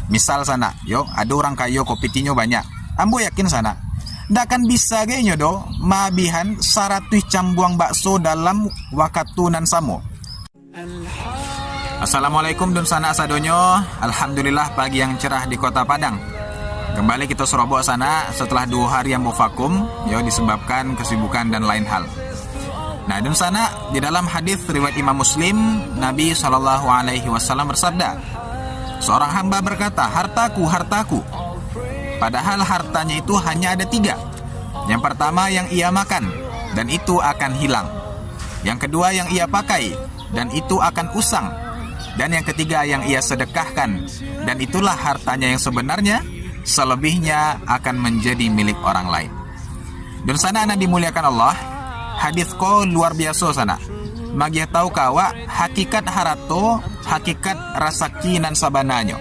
Misal sana, yo, ada orang kayo kopitinyo banyak. Ambo yakin sana, ndak akan bisa genyo do, maabihan 100 cambuang bakso dalam waktu nan samo. Assalamualaikum dun sana sadonyo. Alhamdulillah pagi yang cerah di kota Padang. Kembali kita serobok sana setelah 2 hari yang vakum, yo, disebabkan kesibukan dan lain hal. Nah, dun sana di dalam hadis riwayat Imam Muslim, Nabi SAW bersabda, seorang hamba berkata, hartaku, hartaku. Padahal hartanya itu hanya ada 3. Yang pertama yang ia makan, dan itu akan hilang. Yang kedua yang ia pakai, dan itu akan usang. Dan yang ketiga yang ia sedekahkan, dan itulah hartanya yang sebenarnya, selebihnya akan menjadi milik orang lain. Dan sana anak dimuliakan Allah, hadis ko luar biasa sana. Magi tahu kawa hakikat harato, hakikat rasaki nan sabananyo.